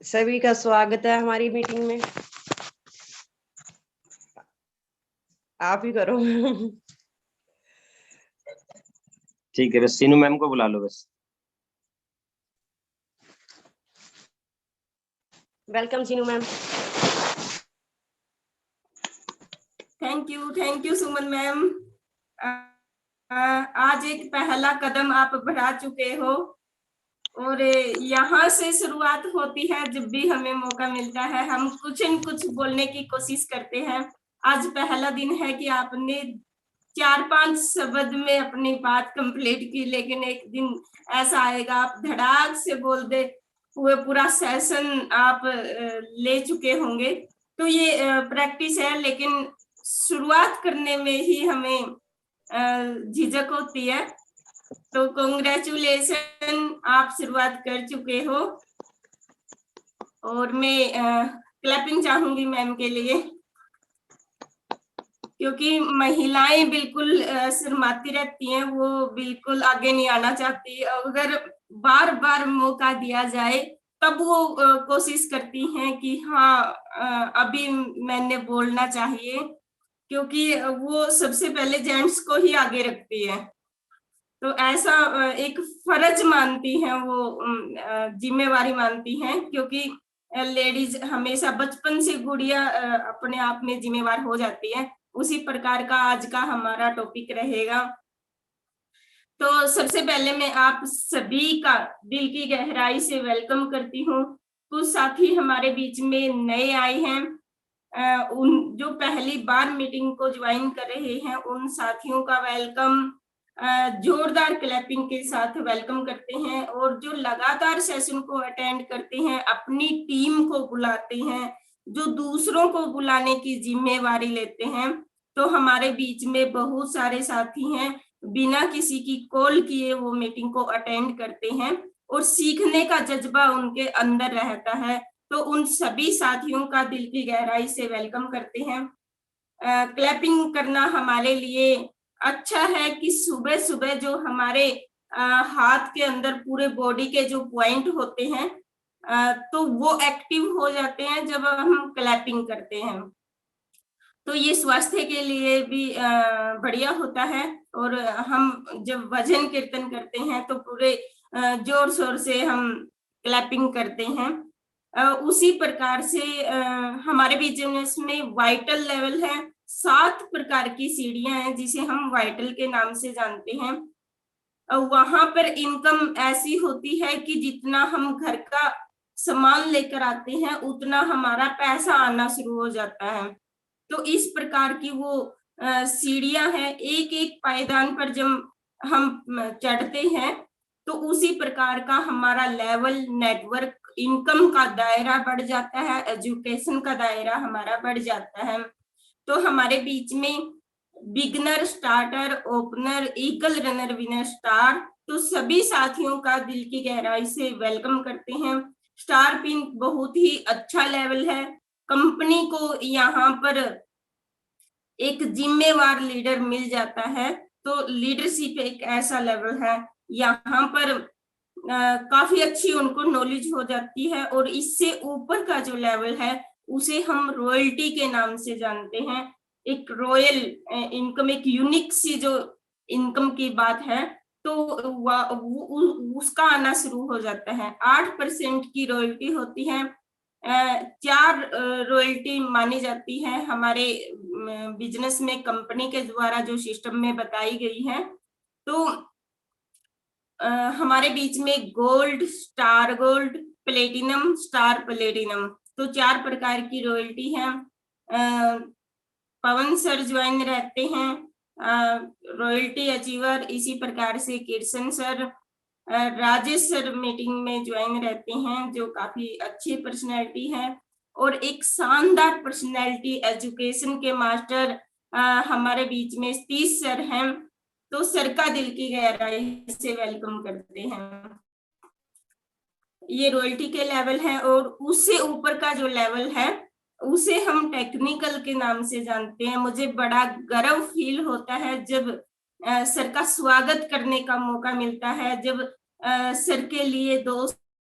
सभी का स्वागत है हमारी मीटिंग में। आप ही करो। ठीक है, बस सीनू मैम को बुला लो बस। Welcome Seenu ma'am. Thank you Suman ma'am. आज एक पहला कदम आप बढ़ा चुके हो और यहाँ से शुरुआत होती है। जब भी हमें मौका मिलता है हम कुछ न कुछ बोलने की कोशिश करते हैं। आज पहला दिन है कि आपने 4-5 शब्द में अपनी बात कंप्लीट की, लेकिन एक दिन ऐसा आएगा आप धड़ाक से बोल दे, पूरा सेशन आप ले चुके होंगे। तो ये प्रैक्टिस है, लेकिन शुरुआत करने में ही हमें झिझक होती है। तो कांग्रेचुलेशन, आप शुरुआत कर चुके हो और मैं क्लैपिंग चाहूंगी मैम के लिए, क्योंकि महिलाएं बिल्कुल शर्माती रहती हैं, वो बिल्कुल आगे नहीं आना चाहती। अगर बार बार मौका दिया जाए तब वो कोशिश करती हैं कि हाँ अभी मैंने बोलना चाहिए, क्योंकि वो सबसे पहले जेंट्स को ही आगे रखती है। तो ऐसा एक फर्ज मानती हैं, वो जिम्मेवारी मानती हैं, क्योंकि लेडीज हमेशा बचपन से गुड़िया अपने आप में जिम्मेवार हो जाती है। उसी प्रकार का आज का हमारा टॉपिक रहेगा। तो सबसे पहले मैं आप सभी का दिल की गहराई से वेलकम करती हूँ। कुछ साथी हमारे बीच में नए आए हैं, उन जो पहली बार मीटिंग को ज्वाइन कर रहे हैं उन साथियों का वेलकम जोरदार क्लैपिंग के साथ वेलकम करते हैं। और जो लगातार सेशन को अटेंड करते हैं, अपनी टीम को बुलाते हैं, जो दूसरों को बुलाने की जिम्मेवारी लेते हैं, तो हमारे बीच में बहुत सारे साथी हैं, बिना किसी की कॉल किए वो मीटिंग को अटेंड करते हैं और सीखने का जज्बा उनके अंदर रहता है। तो उन सभी साथियों का दिल की गहराई से वेलकम करते हैं। क्लैपिंग करना हमारे लिए अच्छा है कि सुबह सुबह जो हमारे हाथ के अंदर पूरे बॉडी के जो पॉइंट होते हैं तो वो एक्टिव हो जाते हैं जब हम क्लैपिंग करते हैं। तो ये स्वास्थ्य के लिए भी बढ़िया होता है। और हम जब भजन कीर्तन करते हैं तो पूरे जोर शोर से हम क्लैपिंग करते हैं। उसी प्रकार से हमारे बिजनेस में वाइटल लेवल है, 7 प्रकार की सीढ़ियां हैं जिसे हम वाइटल के नाम से जानते हैं। वहां पर इनकम ऐसी होती है कि जितना हम घर का सामान लेकर आते हैं उतना हमारा पैसा आना शुरू हो जाता है। तो इस प्रकार की वो सीढ़ियां हैं। एक एक पायदान पर जब हम चढ़ते हैं तो उसी प्रकार का हमारा लेवल, नेटवर्क, इनकम का दायरा बढ़ जाता है, एजुकेशन का दायरा हमारा बढ़ जाता है। तो हमारे बीच में beginner, starter, opener, eagle, runner, winner, star, तो सभी साथियों का दिल की गहराई से वेलकम करते हैं। स्टार पिन बहुत ही अच्छा लेवल है। कंपनी को यहाँ पर एक जिम्मेवार लीडर मिल जाता है, तो लीडरशिप एक ऐसा लेवल है, यहाँ पर काफी अच्छी उनको नॉलेज हो जाती है। और इससे ऊपर का जो लेवल है उसे हम रॉयल्टी के नाम से जानते हैं। एक रॉयल इनकम, एक यूनिक सी जो इनकम की बात है, तो उसका आना शुरू हो जाता है। 8% की रॉयल्टी होती है, 4 रॉयल्टी मानी जाती है हमारे बिजनेस में, कंपनी के द्वारा जो सिस्टम में बताई गई है। तो हमारे बीच में gold, star gold, platinum, star platinum, तो 4 प्रकार की रॉयल्टी है। पवन सर ज्वाइन रहते हैं, रॉयल्टी अचीवर। इसी प्रकार से किर्सन सर, राजेश सर मीटिंग में ज्वाइन रहते हैं, जो काफी अच्छी पर्सनैलिटी है। और एक शानदार पर्सनैलिटी, एजुकेशन के मास्टर हमारे बीच में सतीश सर हैं, तो सर का दिल की गहराई से वेलकम करते हैं। ये रॉयल्टी के लेवल है। और उससे ऊपर का जो लेवल है उसे हम टेक्निकल के नाम से जानते हैं। मुझे बड़ा गर्व फील होता है जब सर का स्वागत करने का मौका मिलता है, जब सर के लिए 2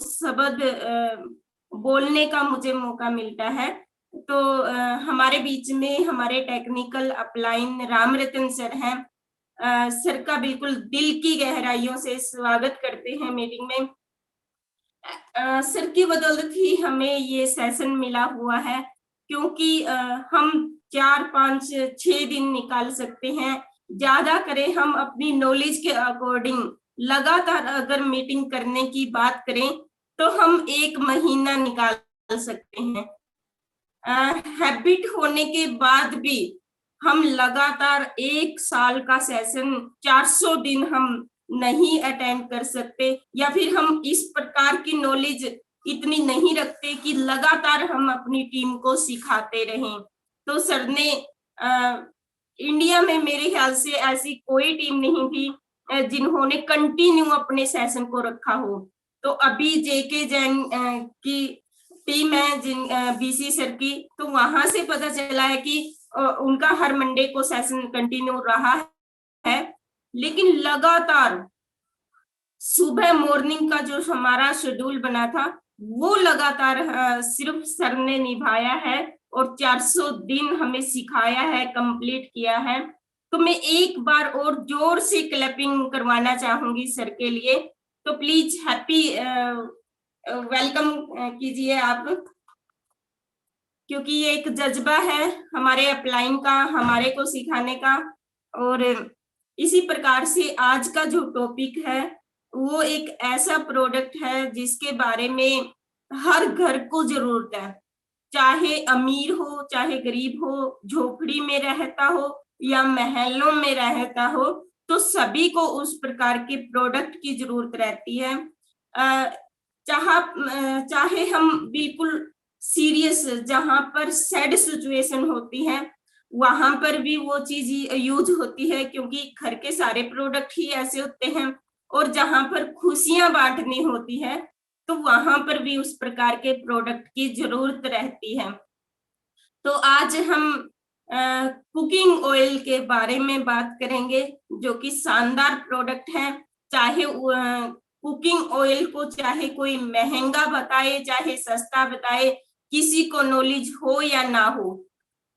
शब्द बोलने का मुझे मौका मिलता है। तो हमारे बीच में हमारे टेक्निकल अपलाइन रामरतन सर हैं। सर का बिल्कुल दिल की गहराइयों से स्वागत करते हैं मीटिंग में। सर की बदौलत ही हमें ये सेशन मिला हुआ है, क्योंकि हम 4, 5, 6 दिन निकाल सकते हैं। ज्यादा करें हम अपनी नॉलेज के अकॉर्डिंग लगातार अगर मीटिंग करने की बात करें तो हम 1 महीना निकाल सकते हैं। हैबिट होने के बाद भी हम लगातार 1 साल का सेशन 400 दिन हम नहीं अटेंड कर सकते, या फिर हम इस प्रकार की नॉलेज इतनी नहीं रखते कि लगातार हम अपनी टीम को सिखाते रहें। तो सर ने इंडिया में मेरे ख्याल से ऐसी कोई टीम नहीं थी जिन्होंने कंटिन्यू अपने सेशन को रखा हो। तो अभी जेके जैन की टीम है जिन बीसी सर की, तो वहां से पता चला है कि उनका हर मंडे को सेशन कंटिन्यू रहा है, लेकिन लगातार सुबह मॉर्निंग का जो हमारा शेड्यूल बना था वो लगातार सिर्फ सर ने निभाया है और 400 दिन हमें सिखाया है, कंप्लीट किया है। तो मैं एक बार और जोर से क्लैपिंग करवाना चाहूंगी सर के लिए। तो प्लीज हैप्पी वेलकम कीजिए आप, क्योंकि ये एक जज्बा है हमारे अपलाइन का, हमारे को सिखाने का। और इसी प्रकार से आज का जो टॉपिक है वो एक ऐसा प्रोडक्ट है जिसके बारे में हर घर को जरूरत है, चाहे अमीर हो चाहे गरीब हो, झोपड़ी में रहता हो या महलों में रहता हो, तो सभी को उस प्रकार के प्रोडक्ट की जरूरत रहती है। चाहे हम बिल्कुल सीरियस, जहां पर सैड सिचुएशन होती है वहां पर भी वो चीज यूज होती है, क्योंकि घर के सारे प्रोडक्ट ही ऐसे होते हैं। और जहां पर खुशियां बांटनी होती है तो वहां पर भी उस प्रकार के प्रोडक्ट की जरूरत रहती है। तो आज हम कुकिंग ऑयल के बारे में बात करेंगे, जो कि शानदार प्रोडक्ट है। चाहे कुकिंग ऑयल को चाहे कोई महंगा बताए चाहे सस्ता बताए, किसी को नॉलेज हो या ना हो,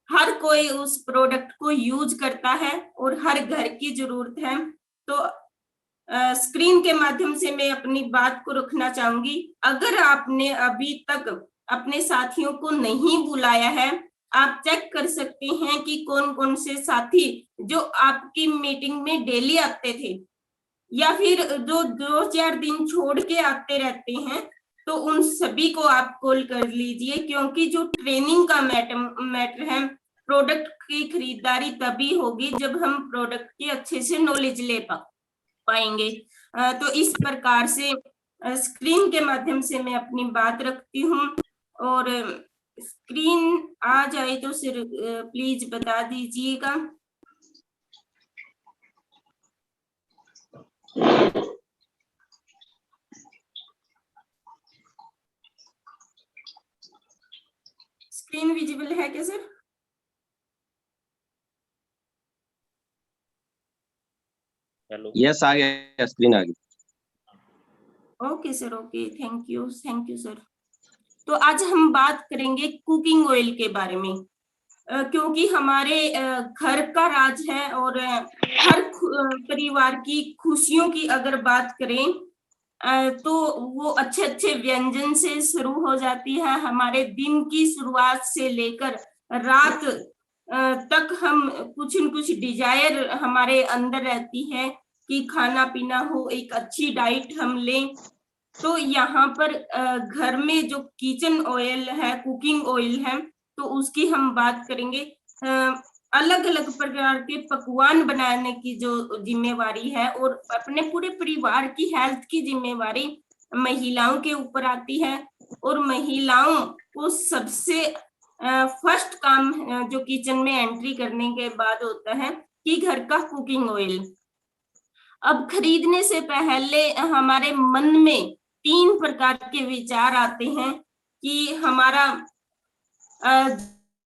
हर कोई उस प्रोडक्ट को यूज करता है और हर घर की जरूरत है। तो स्क्रीन के माध्यम से मैं अपनी बात को रखना चाहूंगी। अगर आपने अभी तक अपने साथियों को नहीं बुलाया है, आप चेक कर सकते हैं कि कौन कौन से साथी जो आपकी मीटिंग में डेली आते थे या फिर जो 2-4 दिन छोड़ के आते रहते हैं, तो उन सभी को आप कॉल कर लीजिए, क्योंकि जो ट्रेनिंग का मैटर है, प्रोडक्ट की खरीदारी तभी होगी जब हम प्रोडक्ट की अच्छे से नॉलेज ले पाएंगे। तो इस प्रकार से स्क्रीन के माध्यम से मैं अपनी बात रखती हूँ, और स्क्रीन आ जाए तो सिर्फ प्लीज बता दीजिएगा। स्क्रीन विजिबल है क्या सर? हेलो, यस आ गया, स्क्रीन आ गई। Okay sir, okay, thank you sir. तो आज हम बात करेंगे कुकिंग ऑयल के बारे में, क्योंकि हमारे घर का राज है और हर परिवार की खुशियों की अगर बात करें तो वो अच्छे अच्छे व्यंजन से शुरू हो जाती है। हमारे दिन की शुरुआत से लेकर रात तक हम कुछ न कुछ डिजायर हमारे अंदर रहती है कि खाना पीना हो, एक अच्छी डाइट हम लें। तो यहाँ पर घर में जो किचन ऑयल है, कुकिंग ऑयल है, तो उसकी हम बात करेंगे। अलग अलग प्रकार के पकवान बनाने की जो जिम्मेवारी है और अपने पूरे परिवार की हेल्थ की जिम्मेवारी महिलाओं के ऊपर आती है। और महिलाओं को सबसे फर्स्ट काम जो किचन में एंट्री करने के बाद होता है कि घर का कुकिंग ऑयल। अब खरीदने से पहले हमारे मन में 3 प्रकार के विचार आते हैं कि हमारा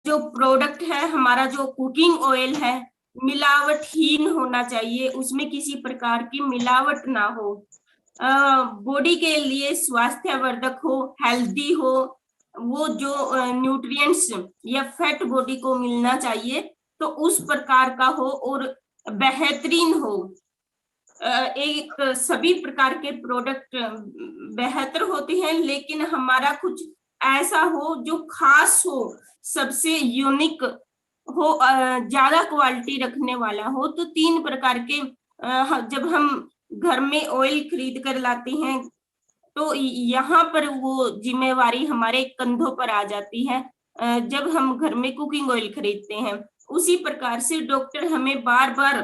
जो प्रोडक्ट है, हमारा जो कुकिंग ऑयल है, मिलावटहीन होना चाहिए, उसमें किसी प्रकार की मिलावट ना हो। बॉडी के लिए स्वास्थ्यवर्धक हो, हेल्दी हो, वो जो न्यूट्रिएंट्स या फैट बॉडी को मिलना चाहिए तो उस प्रकार का हो और बेहतरीन हो। एक सभी प्रकार के प्रोडक्ट बेहतर होते हैं, लेकिन हमारा कुछ ऐसा हो जो खास हो, सबसे यूनिक हो, ज्यादा क्वालिटी रखने वाला हो। तो 3 प्रकार के जब हम घर में ऑयल खरीद कर लाते हैं तो यहाँ पर वो जिम्मेवारी हमारे कंधों पर आ जाती है जब हम घर में कुकिंग ऑयल खरीदते हैं। उसी प्रकार से डॉक्टर हमें बार बार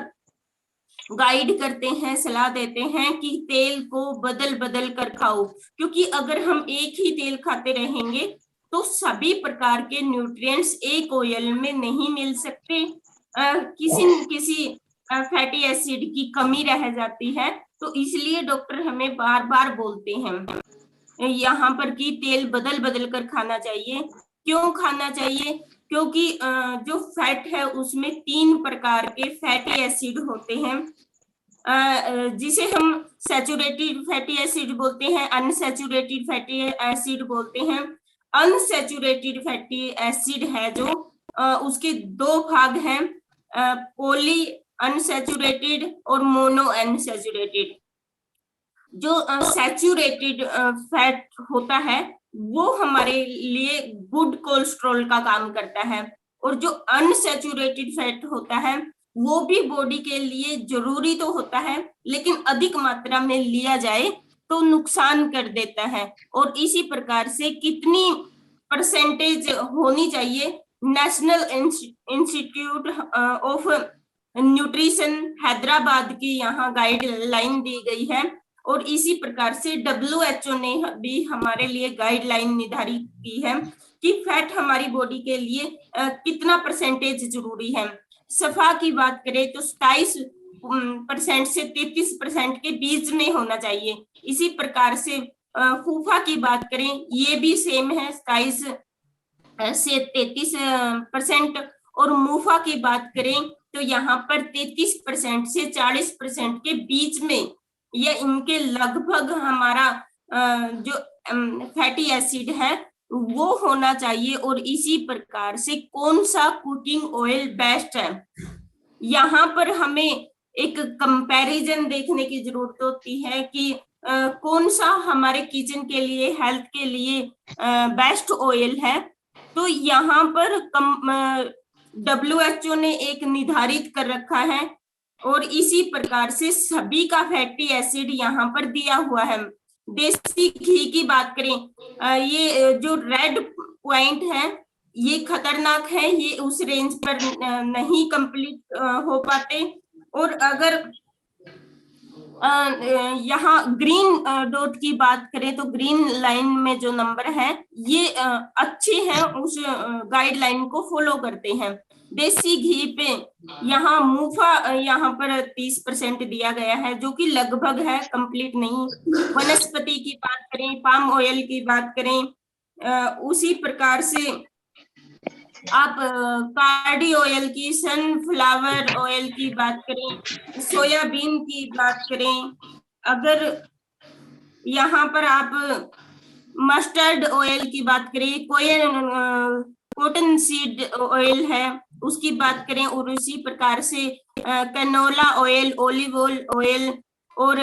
गाइड करते हैं, सलाह देते हैं कि तेल को बदल बदल कर खाओ, क्योंकि अगर हम एक ही तेल खाते रहेंगे तो सभी प्रकार के न्यूट्रिएंट्स एक ऑयल में नहीं मिल सकते, किसी न किसी फैटी एसिड की कमी रह जाती है। तो इसलिए डॉक्टर हमें बार बार बोलते हैं यहाँ पर कि तेल बदल बदल कर खाना चाहिए। क्यों खाना चाहिए? क्योंकि जो फैट है उसमें 3 प्रकार के फैटी एसिड होते हैं, जिसे हम सैचुरेटेड फैटी एसिड बोलते हैं, अनसैचुरेटेड फैटी एसिड बोलते हैं। अनसैचुरेटेड फैटी एसिड है जो उसके 2 भाग हैं, पॉली अनसैचुरेटेड और मोनो अनसैचुरेटेड। जो सैचुरेटेड फैट होता है वो हमारे लिए गुड कोलेस्ट्रॉल का काम करता है, और जो अनसैचुरेटेड फैट होता है वो भी बॉडी के लिए जरूरी तो होता है, लेकिन अधिक मात्रा में लिया जाए तो नुकसान कर देता है। और इसी प्रकार से कितनी परसेंटेज होनी चाहिए, national institute of nutrition Hyderabad की यहाँ गाइडलाइन दी गई है, और इसी प्रकार से WHO ने भी हमारे लिए गाइडलाइन निर्धारित की है कि फैट हमारी बॉडी के लिए कितना परसेंटेज जरूरी है। सफा की बात करें तो 27% से 33% के बीच में होना चाहिए। इसी प्रकार से फूफा की बात करें, ये भी सेम है, 27 से 33%, और मुफा की बात करें तो यहाँ पर 33% से 40% के बीच में, या इनके लगभग हमारा जो फैटी एसिड है वो होना चाहिए। और इसी प्रकार से कौन सा कुकिंग ऑयल बेस्ट है, यहाँ पर हमें एक कंपैरिजन देखने की जरूरत होती है कि कौन सा हमारे किचन के लिए, हेल्थ के लिए बेस्ट ऑयल है। तो यहाँ पर WHO ने एक निर्धारित कर रखा है, और इसी प्रकार से सभी का फैटी एसिड यहाँ पर दिया हुआ है। देसी घी की बात करें, ये जो रेड पॉइंट है ये खतरनाक है, ये उस रेंज पर नहीं कंप्लीट हो पाते। और अगर यहाँ ग्रीन डॉट की बात करें तो ग्रीन लाइन में जो नंबर है ये अच्छे हैं, उस गाइडलाइन को फॉलो करते हैं। देसी घी पे यहाँ मुफा यहाँ पर 30% दिया गया है, जो कि लगभग है, कंप्लीट नहीं। वनस्पति की बात करें, पाम ऑयल की बात करें, उसी प्रकार से आप कार्डी ऑयल की, सनफ्लावर ऑयल की बात करें, सोयाबीन की बात करें, अगर यहाँ पर आप मस्टर्ड ऑयल की बात करें, कॉटन सीड ऑयल है उसकी बात करें, और उसी प्रकार से कैनोला ऑयल, ओलिव ऑयल, और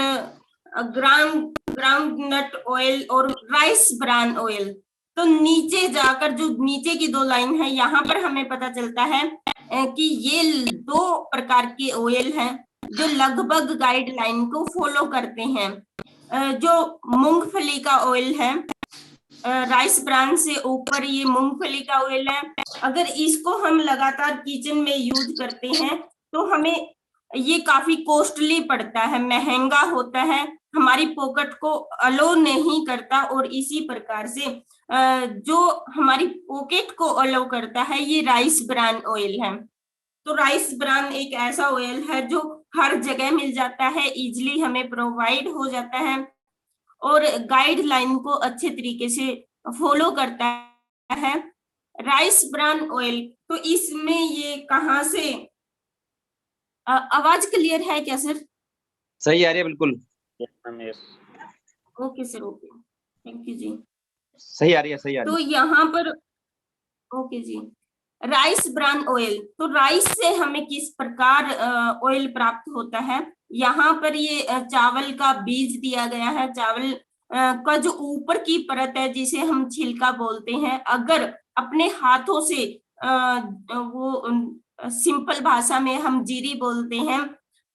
ग्राउंडनट ऑयल, और राइस ब्रान ऑयल। तो नीचे जाकर जो नीचे की 2 लाइन है यहाँ पर हमें पता चलता है कि ये 2 प्रकार के ऑयल हैं जो लगभग गाइडलाइन को फॉलो करते हैं। जो मूंगफली का ऑयल है, राइस ब्रान से ऊपर ये मूंगफली का ऑयल है, अगर इसको हम लगातार किचन में यूज करते हैं तो हमें ये काफी कॉस्टली पड़ता है, महंगा होता है, हमारी पॉकेट को अलो नहीं करता। और इसी प्रकार से जो हमारी पॉकेट को अलो करता है ये राइस ब्रान ऑयल है। तो राइस ब्रान एक ऐसा ऑयल है जो हर जगह मिल जाता है, इजिली हमें प्रोवाइड हो जाता है, और गाइडलाइन को अच्छे तरीके से फॉलो करता है। राइस ब्रान ऑयल, तो इसमें ये कहाँ से, आवाज क्लियर है क्या सर? सही आ रही है बिल्कुल। Okay sir, okay, thank you जी। सही आ रही है, सही आ रही तो यहाँ पर ओके जी, राइस ब्रान ऑयल, तो राइस से हमें किस प्रकार ऑयल प्राप्त होता है। यहाँ पर ये चावल का बीज दिया गया है। चावल का जो ऊपर की परत है जिसे हम छिलका बोलते हैं, अगर अपने हाथों से वो सिंपल भाषा में हम जीरी बोलते हैं,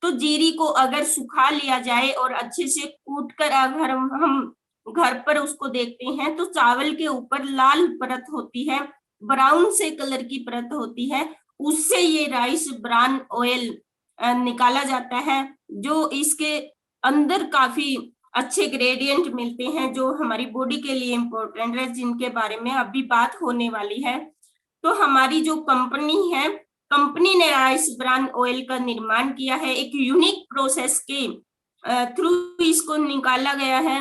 तो जीरी को अगर सुखा लिया जाए और अच्छे से कूट कर अगर हम घर पर उसको देखते हैं तो चावल के ऊपर लाल परत होती है, ब्राउन से कलर की परत होती है, उससे ये राइस ब्रान ऑयल निकाला जाता है, जो इसके अंदर काफी अच्छे ग्रेडियंट मिलते हैं जो हमारी बॉडी के लिए इम्पोर्टेंट है, जिनके बारे में अभी बात होने वाली है। तो हमारी जो कंपनी है, कंपनी ने राइस ब्रान ऑयल का निर्माण किया है, एक यूनिक प्रोसेस के थ्रू इसको निकाला गया है,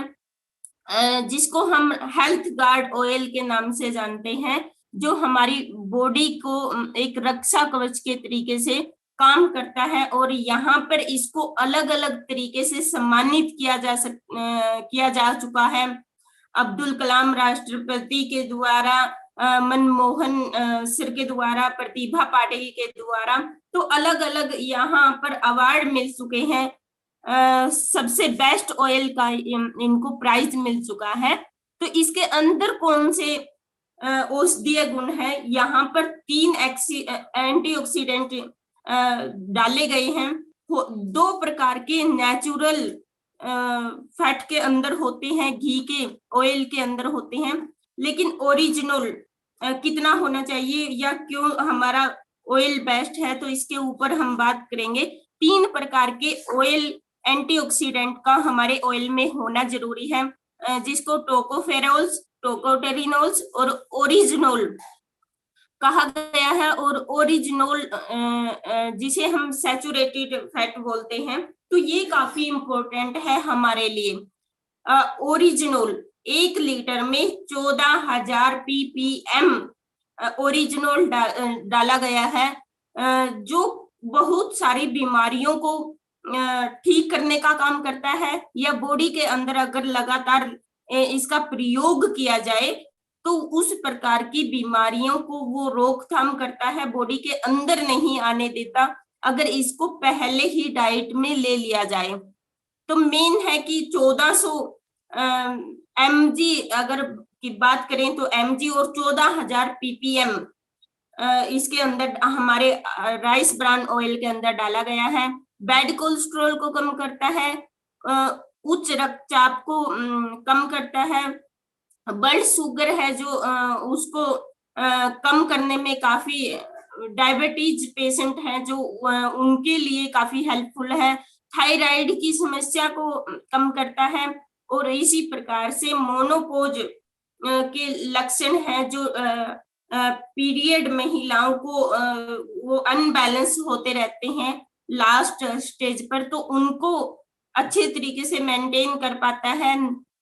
जिसको हम हेल्थ गार्ड ऑयल के नाम से जानते हैं, जो हमारी बॉडी को एक रक्षा कवच के तरीके से काम करता है। और यहाँ पर इसको अलग अलग तरीके से सम्मानित किया जा चुका है। अब्दुल कलाम राष्ट्रपति के द्वारा, मनमोहन सर के द्वारा, प्रतिभा पाटिल के द्वारा, तो अलग अलग यहाँ पर अवार्ड मिल चुके हैं। सबसे बेस्ट ऑयल का इनको प्राइज मिल चुका है। तो इसके अंदर कौन से औषधीय गुण है, यहाँ पर 3 एंटीऑक्सीडेंट डाले गए हैं। 2 प्रकार के नेचुरल फैट के अंदर होते हैं, घी के ऑयल के अंदर होते हैं, लेकिन ओरिजिनल कितना होना चाहिए या क्यों हमारा ऑयल बेस्ट है, तो इसके ऊपर हम बात करेंगे। 3 प्रकार के ऑयल एंटीऑक्सीडेंट का हमारे ऑयल में होना जरूरी है, जिसको टोकोफेरोल्स, टोकोटेरिनोल्स और ओरिजिनोल कहा गया है। और ओरिजिनोल जिसे हम सैचुरेटेड फैट बोलते हैं, तो ये काफी इंपॉर्टेंट है हमारे लिए। ओरिजिनोल 1 लीटर में 14,000 ppm ओरिजिनोल डाला गया है, जो बहुत सारी बीमारियों को ठीक करने का काम करता है, या बॉडी के अंदर अगर लगातार इसका प्रयोग किया जाए तो उस प्रकार की बीमारियों को वो रोकथाम करता है, बॉडी के अंदर नहीं आने देता, अगर इसको पहले ही डाइट में ले लिया जाए। तो मेन है कि 1400 mg अगर की बात करें तो mg और 14,000 ppm इसके अंदर हमारे राइस ब्रान ऑयल के अंदर डाला गया है। बैड कोलेस्ट्रॉल को कम करता है, उच्च रक्तचाप को कम करता है, ब्लड शुगर है जो उसको कम करने में काफी, डायबिटीज पेशेंट है जो उनके लिए काफी हेल्पफुल है, थायराइड की समस्या को कम करता है। और इसी प्रकार से मोनोपोज के लक्षण है जो पीरियड महिलाओं को वो अनबैलेंस होते रहते हैं लास्ट स्टेज पर, तो उनको अच्छे तरीके से मेंटेन कर पाता है,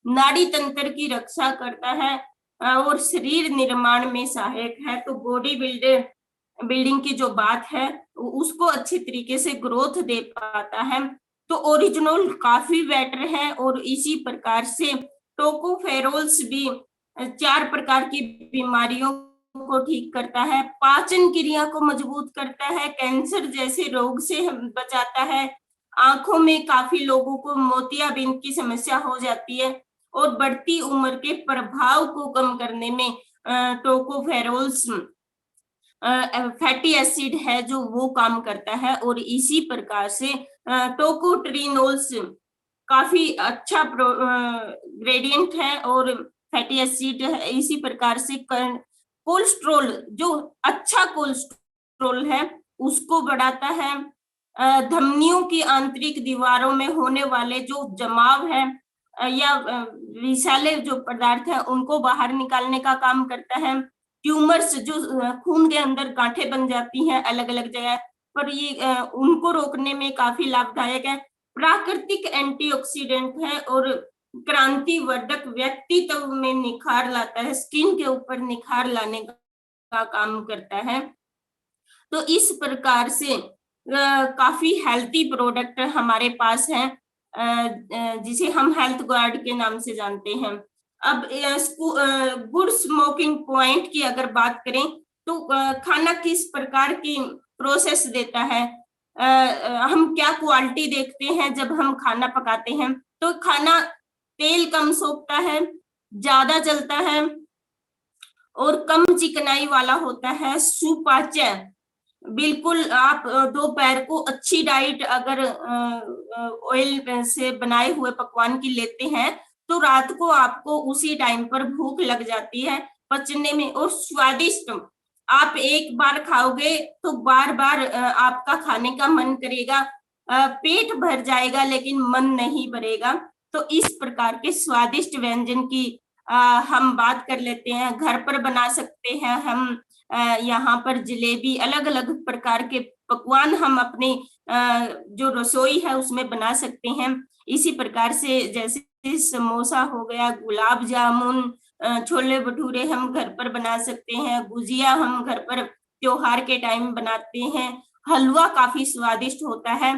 नाड़ी तंत्र की रक्षा करता है और शरीर निर्माण में सहायक है। तो बॉडी बिल्डिंग की जो बात है उसको अच्छे तरीके से ग्रोथ दे पाता है। तो ओरिजिनल काफी बेटर है। और इसी प्रकार से टोकोफेरोल्स भी 4 प्रकार की बीमारियों को ठीक करता है, पाचन क्रिया को मजबूत करता है, कैंसर जैसे रोग से बचाता है, आंखों में काफी लोगों को मोतियाबिंद की समस्या हो जाती है, और बढ़ती उम्र के प्रभाव को कम करने में टोकोफेरोल्स फैटी एसिड है जो वो काम करता है। और इसी प्रकार से टोकोट्रिनोल्स काफी अच्छा ग्रेडियंट है और फैटी एसिड है। इसी प्रकार से कोलेस्ट्रॉल, जो अच्छा कोलेस्ट्रॉल है उसको बढ़ाता है, धमनियों की आंतरिक दीवारों में होने वाले जो जमाव है या विषैले जो पदार्थ है उनको बाहर निकालने का काम करता है, ट्यूमर्स जो खून के अंदर गांठें बन जाती हैं अलग अलग जगह पर, ये उनको रोकने में काफी लाभदायक है, प्राकृतिक एंटीऑक्सीडेंट है और क्रांतिवर्धक व्यक्तित्व में निखार लाता है, स्किन के ऊपर निखार लाने का काम करता है। तो इस प्रकार से काफी हेल्थी प्रोडक्ट हमारे पास है जिसे हम हेल्थ गार्ड के नाम से जानते हैं। अब गुड स्मोकिंग पॉइंट की अगर बात करें तो खाना किस प्रकार की प्रोसेस देता है, हम क्या क्वालिटी देखते हैं जब हम खाना पकाते हैं। तो खाना तेल कम सोखता है, ज्यादा जलता है और कम चिकनाई वाला होता है, सुपाच्य। बिल्कुल आप दोपहर को अच्छी डाइट अगर ऑयल से बनाए हुए पकवान की लेते हैं तो रात को आपको उसी टाइम पर भूख लग जाती है, पचने में और स्वादिष्ट। आप एक बार खाओगे तो बार बार आपका खाने का मन करेगा, पेट भर जाएगा लेकिन मन नहीं भरेगा। तो इस प्रकार के स्वादिष्ट व्यंजन की हम बात कर लेते हैं। घर पर बना सकते हैं हम, यहाँ पर जलेबी, अलग अलग प्रकार के पकवान हम अपने जो रसोई है उसमें बना सकते हैं। इसी प्रकार से जैसे समोसा हो गया, गुलाब जामुन, छोले भटूरे हम घर पर बना सकते हैं, गुजिया हम घर पर त्योहार के टाइम बनाते हैं, हलवा काफी स्वादिष्ट होता है।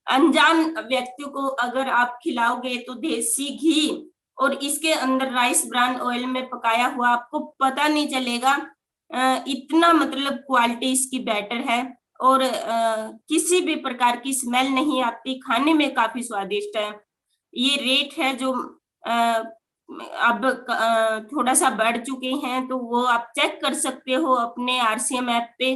अनजान व्यक्तियों को अगर आप खिलाओगे तो देसी घी और इसके अंदर राइस ब्रान ऑयल में पकाया हुआ, आपको पता नहीं चलेगा, इतना मतलब क्वालिटी इसकी बेटर है और किसी भी प्रकार की स्मेल नहीं आती, खाने में काफी स्वादिष्ट है। ये रेट है जो अब थोड़ा सा बढ़ चुके हैं, तो वो आप चेक कर सकते हो अपने RCM ऐप पे।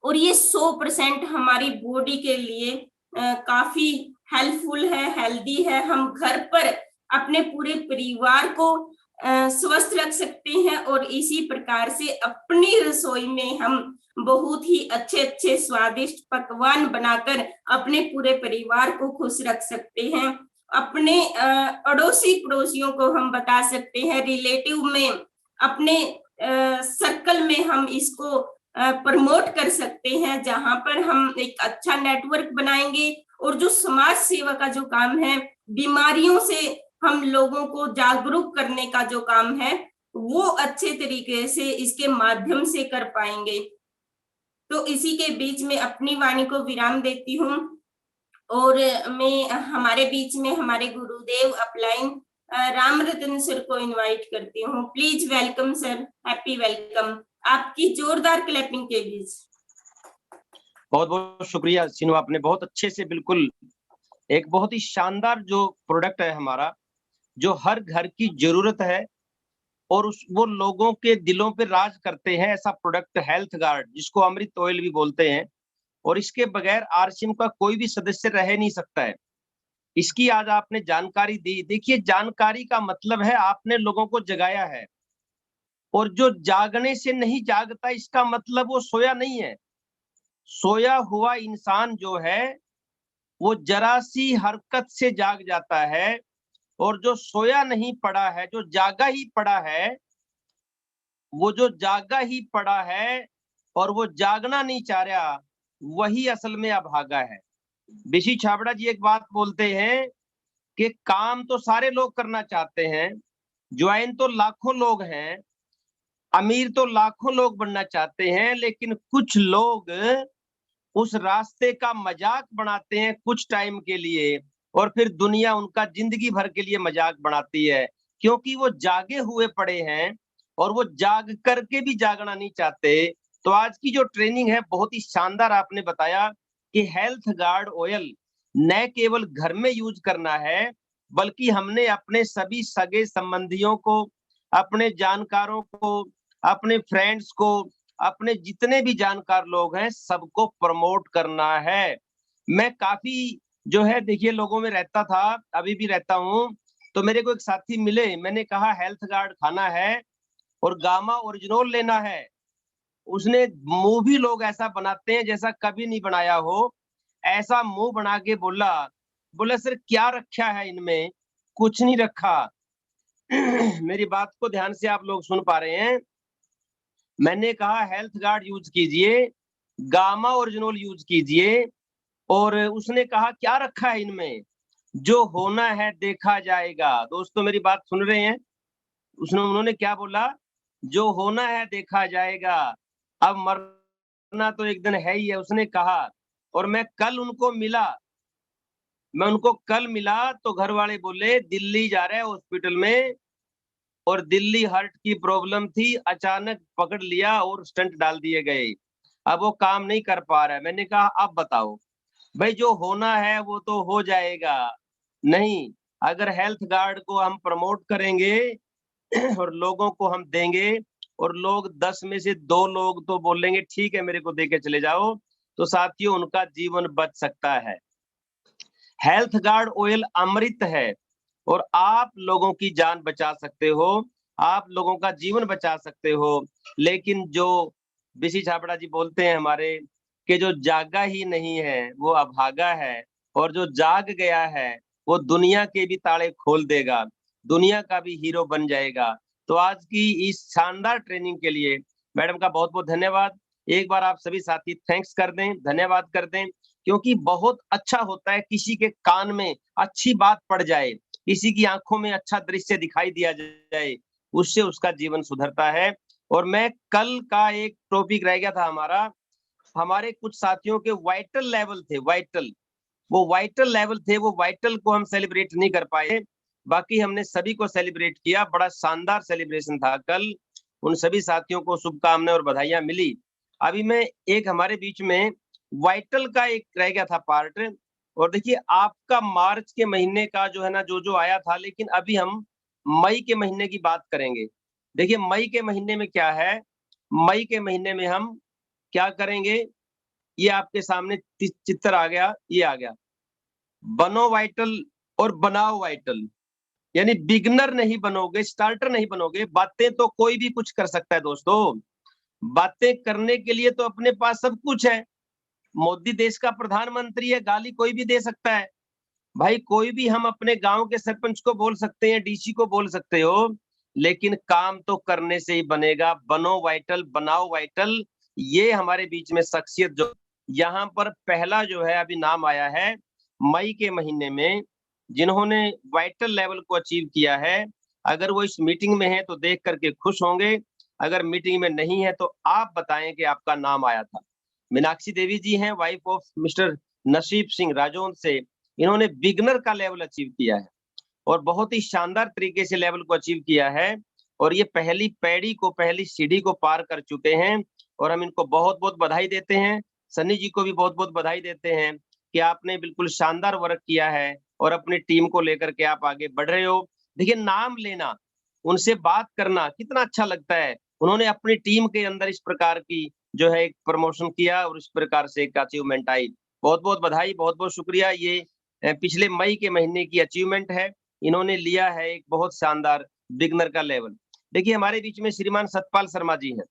और ये 100% हमारी बॉडी के लिए काफी हेल्पफुल है, हेल्दी है। हम घर पर अपने पूरे परिवार को स्वस्थ रख सकते हैं और इसी प्रकार से अपनी रसोई में हम बहुत ही अच्छे अच्छे स्वादिष्ट पकवान बनाकर अपने पूरे परिवार को खुश रख सकते हैं। अपने अड़ोसी पड़ोसियों को हम बता सकते हैं, रिलेटिव में, अपने सर्कल में हम इसको प्रमोट कर सकते हैं, जहां पर हम एक अच्छा नेटवर्क बनाएंगे और जो समाज सेवा का जो काम है, बीमारियों से हम लोगों को जागरूक करने का जो काम है, वो अच्छे तरीके से इसके माध्यम से कर पाएंगे। तो इसी के बीच में अपनी वाणी को विराम देती हूँ और मैं हमारे बीच में हमारे गुरुदेव अपलाइन राम रतन सर को इनवाइट करती हूँ। Please welcome sir, happy welcome. आपकी जोरदार क्लैपिंग के बीच। बहुत बहुत शुक्रिया सीनू, आपने बहुत अच्छे से, बिल्कुल एक बहुत ही शानदार जो प्रोडक्ट है हमारा, जो हर घर की जरूरत है और वो लोगों के दिलों पे राज करते हैं, ऐसा प्रोडक्ट हेल्थ गार्ड, जिसको अमृत ऑयल भी बोलते हैं। और इसके बगैर RCM का कोई भी सदस्य रह नहीं सकता है। इसकी आज आपने जानकारी दी। देखिए, जानकारी का मतलब है आपने लोगों को जगाया है, और जो जागने से नहीं जागता इसका मतलब वो सोया नहीं है। सोया हुआ इंसान जो है वो जरा सी हरकत से जाग जाता है, और जो सोया नहीं पड़ा है, जो जागा ही पड़ा है, वो जो जागा ही पड़ा है और वो जागना नहीं चाह रहा, वही असल में अभागा है। बिशी छाबड़ा जी एक बात बोलते हैं कि काम तो सारे लोग करना चाहते हैं, ज्वाइन तो लाखों लोग हैं, अमीर तो लाखों लोग बनना चाहते हैं, लेकिन कुछ लोग उस रास्ते का मजाक बनाते हैं कुछ टाइम के लिए, और फिर दुनिया उनका जिंदगी भर के लिए मजाक बनाती है, क्योंकि वो जागे हुए पड़े हैं और वो जाग करके भी जागना नहीं चाहते। तो आज की जो ट्रेनिंग है बहुत ही शानदार आपने बताया कि हेल्थ गार्ड ऑयल न केवल घर में यूज करना है, बल्कि हमने अपने सभी सगे संबंधियों को, अपने जानकारों को, अपने फ्रेंड्स को, अपने जितने भी जानकार लोग हैं सबको प्रमोट करना है। मैं काफी जो है देखिए लोगों में रहता था, अभी भी रहता हूँ। तो मेरे को एक साथी मिले, मैंने कहा हेल्थ गार्ड खाना है और गामा ओरिजिनल लेना है। उसने मुंह भी लोग ऐसा बनाते हैं जैसा कभी नहीं बनाया हो, ऐसा मुंह बना के बोला, बोले सर क्या रखा है इनमें? कुछ नहीं रखा। मेरी बात को ध्यान से आप लोग सुन पा रहे हैं। मैंने कहा हेल्थ गार्ड यूज कीजिए, गामा ओरिजिनल यूज कीजिए, और उसने कहा क्या रखा है इनमें? जो होना है देखा जाएगा। दोस्तों मेरी बात सुन रहे हैं? उन्होंने क्या बोला? जो होना है देखा जाएगा, अब मरना तो एक दिन है ही है, उसने कहा। और मैं कल उनको मिला मैं उनको कल मिला तो घर वाले बोले दिल्ली जा रहे हैं हॉस्पिटल में, और दिल्ली हार्ट की प्रॉब्लम थी, अचानक पकड़ लिया और स्टंट डाल दिए गए। अब वो काम नहीं कर पा रहा है। मैंने कहा अब बताओ भाई, जो होना है वो तो हो जाएगा। नहीं, अगर हेल्थ गार्ड को हम प्रमोट करेंगे और लोगों को हम देंगे, और लोग 10 में से 2 लोग तो बोलेंगे ठीक है मेरे को दे के चले जाओ, तो साथियों उनका जीवन बच सकता है। हेल्थ गार्ड ऑयल अमृत है, और आप लोगों की जान बचा सकते हो, आप लोगों का जीवन बचा सकते हो। लेकिन जो बीसी छाबड़ा जी बोलते हैं हमारे, कि जो जागा ही नहीं है वो अभागा है, और जो जाग गया है वो दुनिया के भी ताले खोल देगा, दुनिया का भी हीरो बन जाएगा। तो आज की इस शानदार ट्रेनिंग के लिए मैडम का बहुत बहुत धन्यवाद। एक बार आप सभी साथी थैंक्स कर दें, धन्यवाद कर दें, क्योंकि बहुत अच्छा होता है किसी के कान में अच्छी बात पड़ जाए, किसी की आंखों में अच्छा दृश्य दिखाई दिया जाए, उससे उसका जीवन सुधरता है। और मैं कल का एक टॉपिक रह गया था हमारा, हमारे कुछ साथियों के वाइटल लेवल थे, वो वाइटल लेवल थे, वो वाइटल को हम सेलिब्रेट नहीं कर पाए, बाकी हमने सभी को सेलिब्रेट किया। बड़ा शानदार सेलिब्रेशन था कल, उन सभी साथियों को शुभकामनाएं और बधाइयां मिली। अभी मैं एक हमारे बीच में वाइटल का एक रह गया था पार्ट, और देखिए आपका मार्च के महीने का जो है ना जो आया था, लेकिन अभी हम मई के महीने की बात करेंगे। देखिए मई के महीने में क्या है, मई के महीने में हम क्या करेंगे, ये आपके सामने चित्र आ गया, ये आ गया, बनो वाइटल और बनाओ वाइटल। यानी बिगनर नहीं बनोगे, स्टार्टर नहीं बनोगे। बातें तो कोई भी कुछ कर सकता है दोस्तों, बातें करने के लिए तो अपने पास सब कुछ है। मोदी देश का प्रधानमंत्री है, गाली कोई भी दे सकता है भाई, कोई भी, हम अपने गांव के सरपंच को बोल सकते हैं, डीसी को बोल सकते हो, लेकिन काम तो करने से ही बनेगा। बनो वाइटल, बनाओ वाइटल, ये हमारे बीच में शख्सियत जो यहाँ पर पहला जो है अभी नाम आया है मई के महीने में, जिन्होंने वाइटल लेवल को अचीव किया है। अगर वो इस मीटिंग में है तो देख करके खुश होंगे, अगर मीटिंग में नहीं है तो आप बताएं कि आपका नाम आया था। मीनाक्षी देवी जी हैं, वाइफ ऑफ मिस्टर नसीब सिंह राजौंद से। इन्होंने बिगनर का लेवल अचीव किया है, और बहुत ही शानदार तरीके से लेवल को अचीव किया है, और ये पहली पैड़ी को, पहली सीढ़ी को पार कर चुके हैं, और हम इनको बहुत बहुत बधाई देते हैं। सन्नी जी को भी बहुत बहुत बधाई देते हैं कि आपने बिल्कुल शानदार वर्क किया है, और अपनी टीम को लेकर के आप आगे बढ़ रहे हो। देखिए नाम लेना, उनसे बात करना कितना अच्छा लगता है। उन्होंने अपनी टीम के अंदर इस प्रकार की जो है एक प्रमोशन किया, और इस प्रकार से एक अचीवमेंट आई। बहुत बहुत बधाई, बहुत बहुत शुक्रिया। ये पिछले मई के महीने की अचीवमेंट है, इन्होंने लिया है एक बहुत शानदार बिगनर का लेवल। देखिए हमारे बीच में श्रीमान सतपाल शर्मा जी हैं,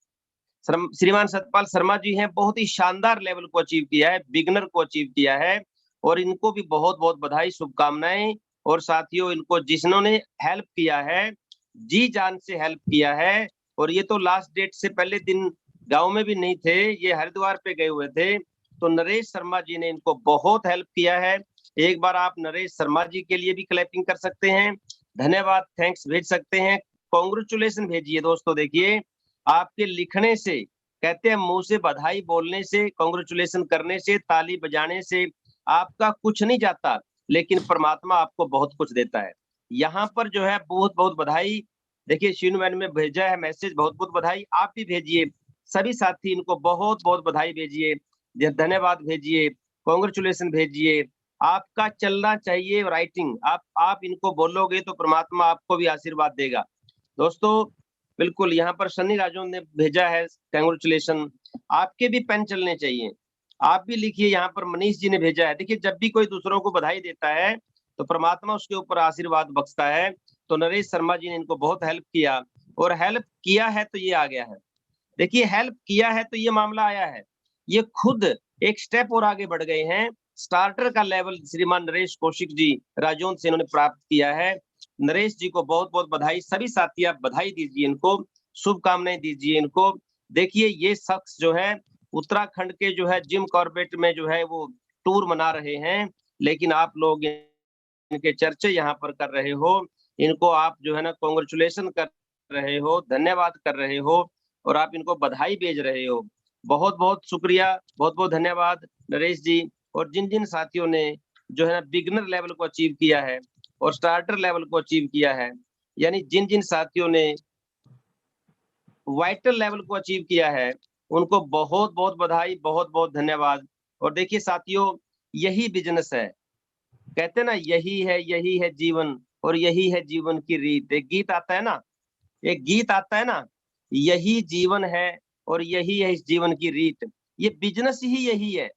श्रीमान सतपाल शर्मा जी हैं, बहुत ही शानदार लेवल को अचीव किया है, बिगनर को अचीव किया है, और इनको भी बहुत बहुत बधाई, शुभकामनाएं। और साथियों इनको जिन्होंने हेल्प किया है, जी जान से हेल्प किया है, और ये तो लास्ट डेट से पहले दिन गांव में भी नहीं थे, ये हरिद्वार पे गए हुए थे, तो नरेश शर्मा जी ने इनको बहुत हेल्प किया है। एक बार आप नरेश शर्मा जी के लिए भी क्लैपिंग कर सकते हैं, धन्यवाद, थैंक्स भेज सकते हैं, कॉन्ग्रेचुलेशन भेजिए दोस्तों। देखिए आपके लिखने से, कहते हैं मुंह से बधाई बोलने से, कॉन्ग्रेचुलेशन करने से, ताली बजाने से आपका कुछ नहीं जाता, लेकिन परमात्मा आपको बहुत कुछ देता है। यहाँ पर जो है बहुत बहुत बधाई। देखिए शीनू मैन में भेजा है मैसेज, बहुत बहुत बधाई, आप भी भेजिए, सभी साथी इनको बहुत बहुत बधाई भेजिए, धन्यवाद भेजिए, कॉन्ग्रेचुलेशन भेजिए। आपका चलना चाहिए राइटिंग, आप इनको बोलोगे तो परमात्मा आपको भी आशीर्वाद देगा दोस्तों। बिल्कुल यहाँ पर सन्नी राजौंद ने भेजा है कांग्रेचुलेशन, आपके भी पेन चलने चाहिए, आप भी लिखिए। यहाँ पर मनीष जी ने भेजा है, देखिए जब भी कोई दूसरों को बधाई देता है तो परमात्मा उसके ऊपर आशीर्वाद बख्शता है। तो नरेश शर्मा जी ने इनको बहुत हेल्प किया, और हेल्प किया है तो ये आ गया है। देखिए हेल्प किया है तो ये मामला आया है, ये खुद एक स्टेप और आगे बढ़ गए हैं। स्टार्टर का लेवल श्रीमान नरेश कौशिक जी राजौंद से इन्होंने प्राप्त किया है। नरेश जी को बहुत बहुत बधाई, सभी साथी आप बधाई दीजिए इनको, शुभकामनाएं दीजिए इनको। देखिए ये शख्स जो है उत्तराखंड के जो है जिम कॉर्बेट में जो है वो टूर मना रहे हैं, लेकिन आप लोग इनके चर्चे यहाँ पर कर रहे हो, इनको आप जो है ना कॉन्ग्रेचुलेशन कर रहे हो, धन्यवाद कर रहे हो, और आप इनको बधाई भेज रहे हो। बहुत बहुत शुक्रिया, बहुत बहुत धन्यवाद नरेश जी। और जिन जिन साथियों ने जो है ना बिगनर लेवल को अचीव किया है और स्टार्टर लेवल को अचीव किया है, यानी जिन जिन साथियों ने वाइटल लेवल को अचीव किया है उनको बहुत बहुत बधाई, बहुत बहुत धन्यवाद। और देखिए साथियों, यही बिजनेस है, कहते हैं ना यही है जीवन और यही है जीवन की रीत। एक गीत आता है ना, एक गीत आता है ना, यही जीवन है और यही है इस जीवन की रीत। ये बिजनेस ही यही है,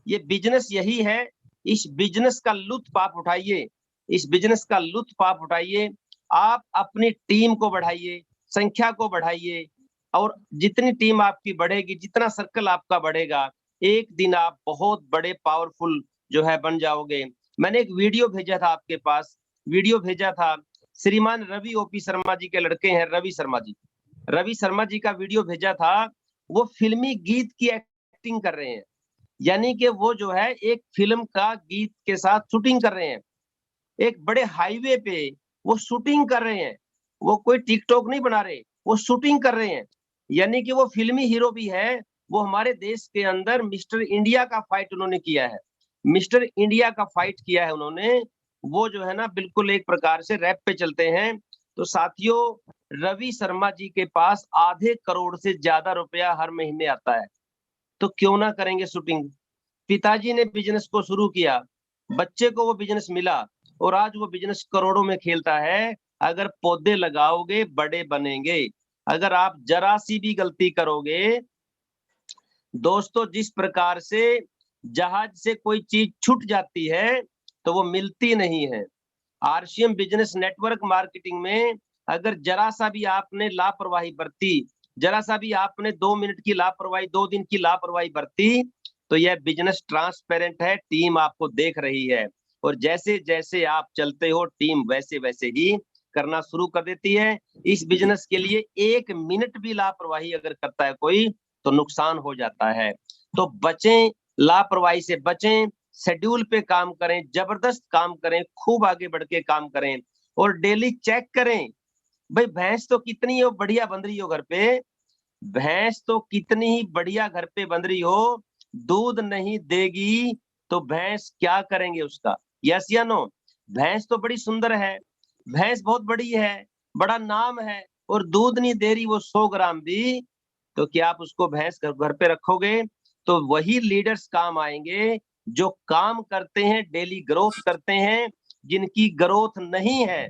ये बिजनेस यही है। इस बिजनेस का लुत्फ आप उठाइए, इस बिजनेस का लुत्फ आप उठाइए। आप अपनी टीम को बढ़ाइए, संख्या को बढ़ाइए, और जितनी टीम आपकी बढ़ेगी, जितना सर्कल आपका बढ़ेगा, एक दिन आप बहुत बड़े पावरफुल जो है बन जाओगे। मैंने एक वीडियो भेजा था आपके पास, वीडियो भेजा था श्रीमान रवि ओपी शर्मा जी के लड़के हैं, रवि शर्मा जी का वीडियो भेजा था। वो फिल्मी गीत की एक्टिंग कर रहे हैं, यानी कि वो जो है एक फिल्म का गीत के साथ शूटिंग कर रहे हैं, एक बड़े हाईवे पे वो शूटिंग कर रहे हैं। वो कोई टिकटॉक नहीं बना रहे, वो शूटिंग कर रहे हैं, यानी कि वो फिल्मी हीरो भी है। वो हमारे देश के अंदर मिस्टर इंडिया का फाइट उन्होंने किया है, मिस्टर इंडिया का फाइट किया है उन्होंने। वो जो है ना बिल्कुल एक प्रकार से रैप पे चलते हैं। तो साथियों, रवि शर्मा जी के पास आधे करोड़ से ज्यादा रुपया हर महीने आता है, तो क्यों ना करेंगे शूटिंग। पिताजी ने बिजनेस को शुरू किया, बच्चे को वो बिजनेस मिला और आज वो बिजनेस करोड़ों में खेलता है। अगर पौधे लगाओगे बड़े बनेंगे, अगर आप जरा सी भी गलती करोगे दोस्तों, जिस प्रकार से जहाज से कोई चीज छूट जाती है तो वो मिलती नहीं है। आरसीएम बिजनेस नेटवर्क मार्केटिंग में अगर जरा सा भी आपने लापरवाही बरती, जरा सा भी आपने 2 मिनट की लापरवाही, 2 दिन की लापरवाही बरती, तो यह बिजनेस ट्रांसपेरेंट है, टीम आपको देख रही है और जैसे जैसे आप चलते हो टीम वैसे वैसे ही करना शुरू कर देती है। इस बिजनेस के लिए 1 मिनट भी लापरवाही अगर करता है कोई तो नुकसान हो जाता है। तो बचें, लापरवाही से बचें, शेड्यूल पे काम करें, जबरदस्त काम करें, खूब आगे बढ़ के काम करें और डेली चेक करें। भाई भैंस तो कितनी बढ़िया बंध रही हो घर पे, भैंस तो कितनी ही बढ़िया घर पे बंध रही हो, दूध नहीं देगी तो भैंस क्या करेंगे उसका, यस या नो। भैंस तो बड़ी सुंदर है, भैंस बहुत बड़ी है, बड़ा नाम है, और दूध नहीं दे रही वो 100 ग्राम भी, तो क्या आप उसको भैंस घर पे रखोगे। तो वही लीडर्स काम आएंगे जो काम करते हैं, डेली ग्रोथ करते हैं। जिनकी ग्रोथ नहीं है,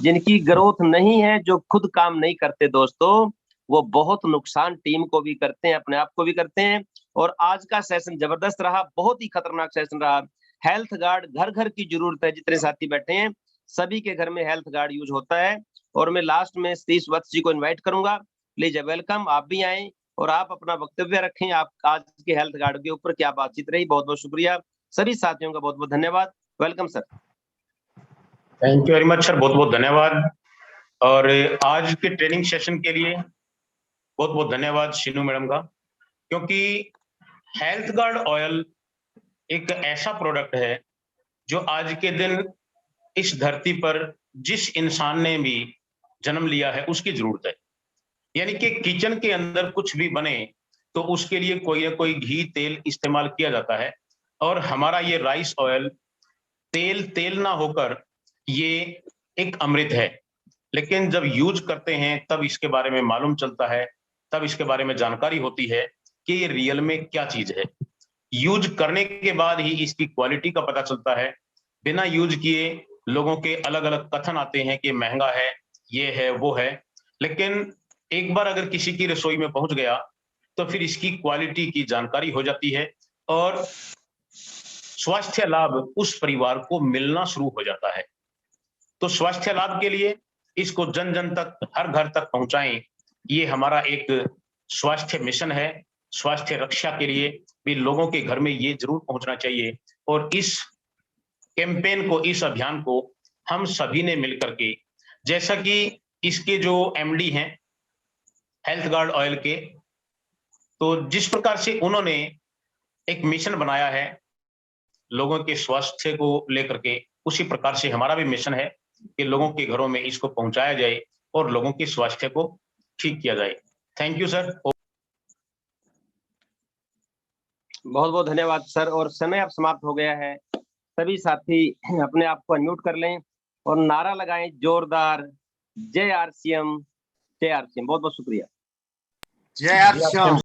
जिनकी ग्रोथ नहीं है, जो खुद काम नहीं करते दोस्तों, वो बहुत नुकसान टीम को भी करते हैं, अपने आप को भी करते हैं। और आज का सेशन जबरदस्त रहा, बहुत ही खतरनाक सेशन रहा। हेल्थ गार्ड घर घर की जरूरत है, जितने साथी बैठे हैं सभी के घर में हेल्थ गार्ड यूज होता है। और मैं लास्ट में सतीश वत्स जी को इन्वाइट करूंगा, प्लीज वेलकम, आप भी आए और आप अपना वक्तव्य रखें। आप आज के हेल्थ गार्ड के ऊपर क्या बातचीत रही, बहुत बहुत शुक्रिया सभी साथियों का, बहुत बहुत धन्यवाद। Welcome sir. Thank you very much sir, बहुत बहुत धन्यवाद। और आज के ट्रेनिंग सेशन के लिए बहुत बहुत धन्यवाद शीनू मैडम का, क्योंकि हेल्थ गार्ड ऑयल एक ऐसा प्रोडक्ट है जो आज के दिन इस धरती पर जिस इंसान ने भी जन्म लिया है उसकी जरूरत है। यानी कि किचन के अंदर कुछ भी बने तो उसके लिए कोई ना कोई घी तेल इस्तेमाल किया जाता है, और हमारा ये राइस ऑयल तेल ना होकर ये एक अमृत है। लेकिन जब यूज करते हैं तब इसके बारे में मालूम चलता है, तब इसके बारे में जानकारी होती है कि ये रियल में क्या चीज है। यूज करने के बाद ही इसकी क्वालिटी का पता चलता है। बिना यूज किए लोगों के अलग अलग कथन आते हैं कि महंगा है, ये है, वो है, लेकिन एक बार अगर किसी की रसोई में पहुंच गया तो फिर इसकी क्वालिटी की जानकारी हो जाती है और स्वास्थ्य लाभ उस परिवार को मिलना शुरू हो जाता है। तो स्वास्थ्य लाभ के लिए इसको जन जन तक, हर घर तक पहुंचाएं, ये हमारा एक स्वास्थ्य मिशन है। स्वास्थ्य रक्षा के लिए भी लोगों के घर में ये जरूर पहुंचना चाहिए। और इस कैंपेन को, इस अभियान को हम सभी ने मिलकर के, जैसा कि इसके जो एमडी हैं हेल्थ गार्ड ऑयल के, तो जिस प्रकार से उन्होंने एक मिशन बनाया है लोगों के स्वास्थ्य को लेकर के, उसी प्रकार से हमारा भी मिशन है कि लोगों के घरों में इसको पहुंचाया जाए और लोगों के स्वास्थ्य को ठीक किया जाए। Thank you sir. बहुत बहुत धन्यवाद सर, और समय अब समाप्त हो गया है। सभी साथी अपने आप को अनम्यूट कर लें और नारा लगाएं जोरदार, जय आरसीएम, जय आरसीएम। बहुत बहुत शुक्रिया। जय आरसीएम।